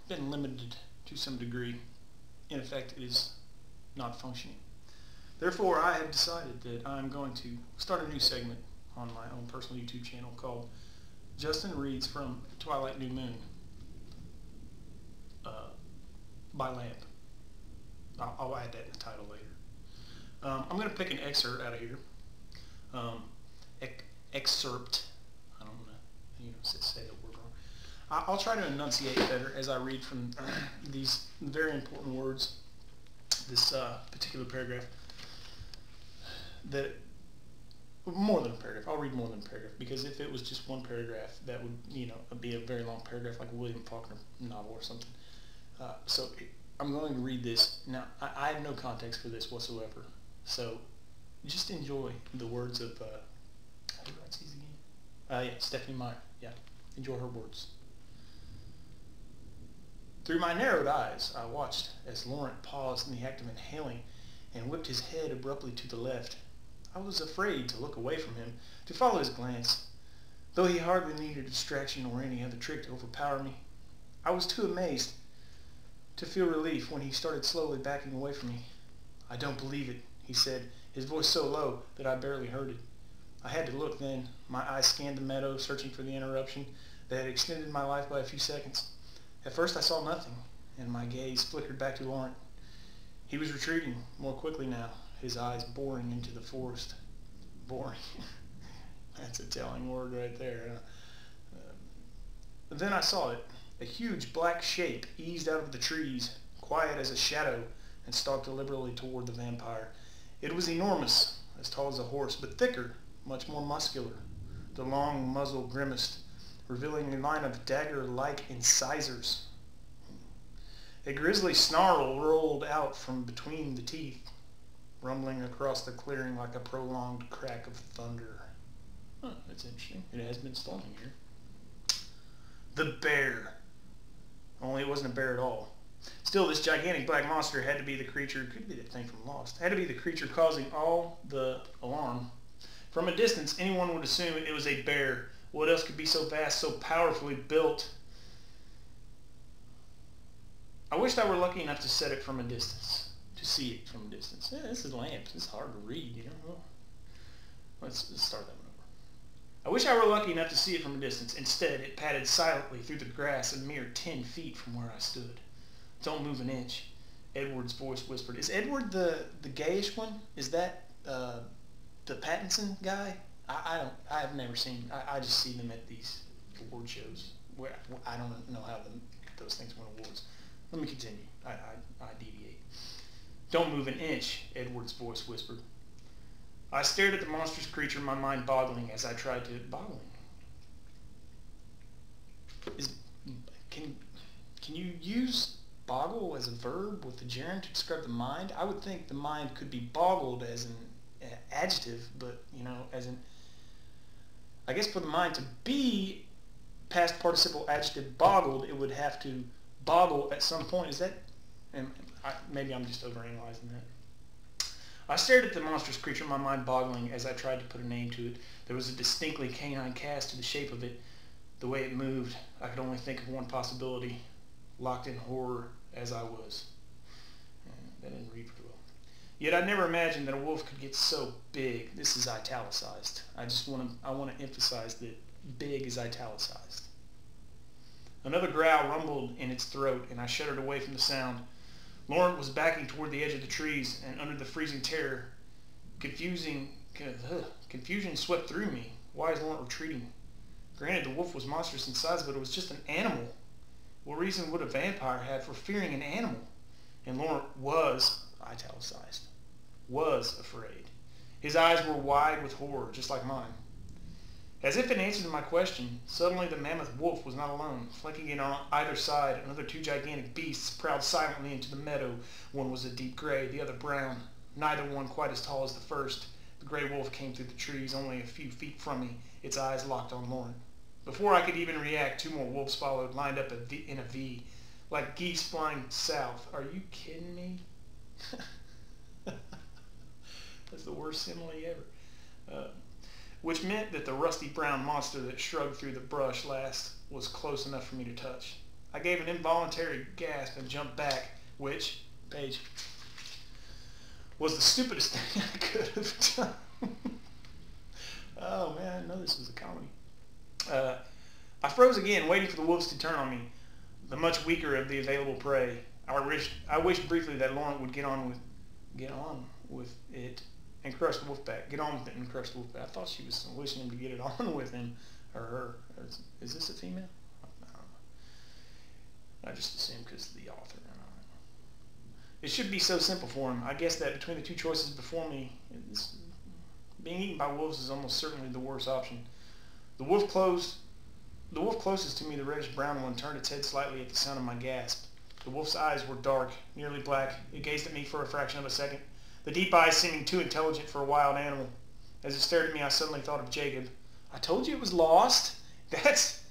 been limited to some degree. In effect, it is not functioning. Therefore, I have decided that I'm going to start a new segment on my own personal YouTube channel called Justin Reads from Twilight New Moon by Lamp. I'll add that in the title later. I'm going to pick an excerpt out of here. Excerpt. I don't want to say that word wrong. I'll try to enunciate better as I read from these very important words, this particular paragraph. More than a paragraph. I'll read more than a paragraph, because if it was just one paragraph, that would be a very long paragraph, like a William Faulkner novel or something. So I'm going to read this. Now, I have no context for this whatsoever, so just enjoy the words of, how do you write these again? Yeah, Stephanie Meyer. Yeah, enjoy her words. Through my narrowed eyes, I watched as Laurent paused in the act of inhaling and whipped his head abruptly to the left. I was afraid to look away from him, to follow his glance, though he hardly needed distraction or any other trick to overpower me. I was too amazed to feel relief when he started slowly backing away from me. "I don't believe it," he said, his voice so low that I barely heard it. I had to look then. My eyes scanned the meadow, searching for the interruption that had extended my life by a few seconds. At first I saw nothing, and my gaze flickered back to Laurent. He was retreating more quickly now, his eyes boring into the forest. Boring. That's a telling word right there. Then I saw it. A huge black shape eased out of the trees, quiet as a shadow, and stalked deliberately toward the vampire. It was enormous, as tall as a horse, but thicker, much more muscular. The long muzzle grimaced, revealing a line of dagger-like incisors. A grisly snarl rolled out from between the teeth, rumbling across the clearing like a prolonged crack of thunder. That's interesting. It has been storming here. The bear. Only it wasn't a bear at all. Still, this gigantic black monster had to be the creature, could be that thing from Lost, had to be the creature causing all the alarm. From a distance, anyone would assume it was a bear. What else could be so vast, so powerfully built? I wished I were lucky enough to set it from a distance, to see it from a distance. Yeah, this is Lamp. It's hard to read, Let's start that one over. I wish I were lucky enough to see it from a distance. Instead, it padded silently through the grass a mere 10 feet from where I stood. "Don't move an inch," Edward's voice whispered. Is Edward the gayish one? Is that the Pattinson guy? I've never seen. I just see them at these award shows where I don't know how those things win awards. Let me continue. I deviate. "Don't move an inch," Edward's voice whispered. I stared at the monstrous creature, my mind boggling as I tried to... Boggling? Can you use boggle as a verb with the gerund to describe the mind? I would think the mind could be boggled as an adjective, but, as in... I guess for the mind to be past participle adjective boggled, it would have to boggle at some point. Is that... maybe I'm just overanalyzing that. I stared at the monstrous creature, my mind boggling as I tried to put a name to it. There was a distinctly canine cast to the shape of it. The way it moved, I could only think of one possibility, locked in horror as I was. That didn't read pretty well. Yet I never imagined that a wolf could get so big. This is italicized. I want to emphasize that big is italicized. Another growl rumbled in its throat, and I shuddered away from the sound. Laurent was backing toward the edge of the trees, and under the freezing terror, confusion swept through me. Why is Laurent retreating? Granted, the wolf was monstrous in size, but it was just an animal. What reason would a vampire have for fearing an animal? And Laurent was, italicized, was afraid. His eyes were wide with horror, just like mine. As if in answer to my question, suddenly the mammoth wolf was not alone. Flanking it on either side, another two gigantic beasts prowled silently into the meadow. One was a deep gray, the other brown, neither one quite as tall as the first. The gray wolf came through the trees only a few feet from me, its eyes locked on Laurent. Before I could even react, two more wolves followed, lined up in a V, like geese flying south. Are you kidding me? That's the worst simile ever. Which meant that the rusty brown monster that shrugged through the brush last was close enough for me to touch. I gave an involuntary gasp and jumped back, which, page, was the stupidest thing I could have done. Oh man, I didn't know this was a comedy. I froze again, waiting for the wolves to turn on me, the much weaker of the available prey. I wished briefly that Lauren would get on with it and crush the wolf back. Get on with it and crush the wolf back. I thought she was wishing him to get it on with him, or her. Is this a female? I don't know. I just assumed because of the author. I don't know. It should be so simple for him. I guess that between the two choices before me, being eaten by wolves is almost certainly the worst option. The wolf closest to me, the reddish-brown one, turned its head slightly at the sound of my gasp. The wolf's eyes were dark, nearly black. It gazed at me for a fraction of a second, the deep eyes seeming too intelligent for a wild animal. As it stared at me, I suddenly thought of Jacob. I told you it was lost. It's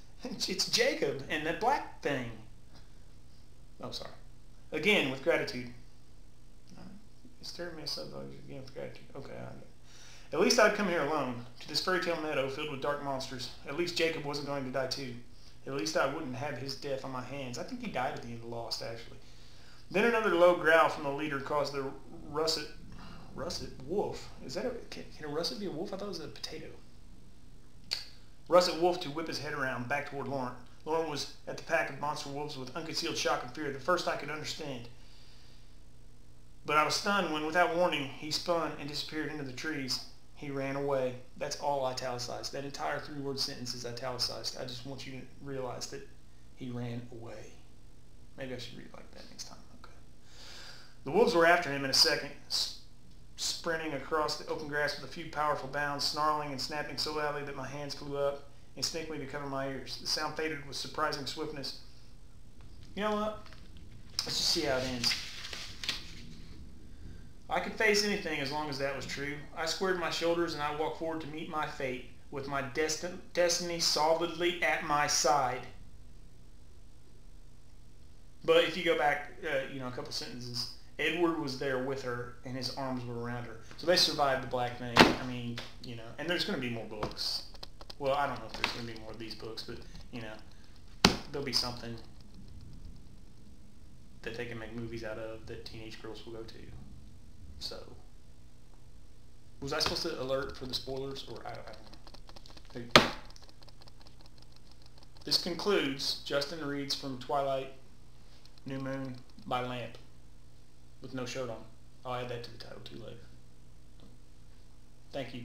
Jacob and that black thing. Oh, sorry. Again, with gratitude. It stared at me, I said, again, with gratitude. Okay, I get it. At least I'd come here alone, to this fairy tale meadow filled with dark monsters. At least Jacob wasn't going to die too. At least I wouldn't have his death on my hands. I think he died at the end of Lost, actually. Then another low growl from the leader caused the russet wolf. Can a russet be a wolf? I thought it was a potato. Russet wolf to whip his head around, back toward Lauren. Lauren was at the pack of monster wolves with unconcealed shock and fear, the first I could understand. But I was stunned when, without warning, he spun and disappeared into the trees. He ran away. That's all italicized. That entire three-word sentence is italicized. I just want you to realize that he ran away. Maybe I should read it like that next time. Okay. The wolves were after him in a second, sprinting across the open grass with a few powerful bounds, snarling and snapping so loudly that my hands flew up instinctively to cover my ears. The sound faded with surprising swiftness. You know what? Let's just see how it ends. I could face anything as long as that was true. I squared my shoulders and I walked forward to meet my fate with my destiny solidly at my side. But if you go back, a couple sentences, Edward was there with her and his arms were around her. So they survived the black thing. I mean, and there's going to be more books. Well, I don't know if there's going to be more of these books, but, there'll be something that they can make movies out of that teenage girls will go to. So, was I supposed to alert for the spoilers, or I don't know. This concludes Justin reads from Twilight, New Moon by Lamp, with no shirt on. I'll add that to the title too later. Thank you.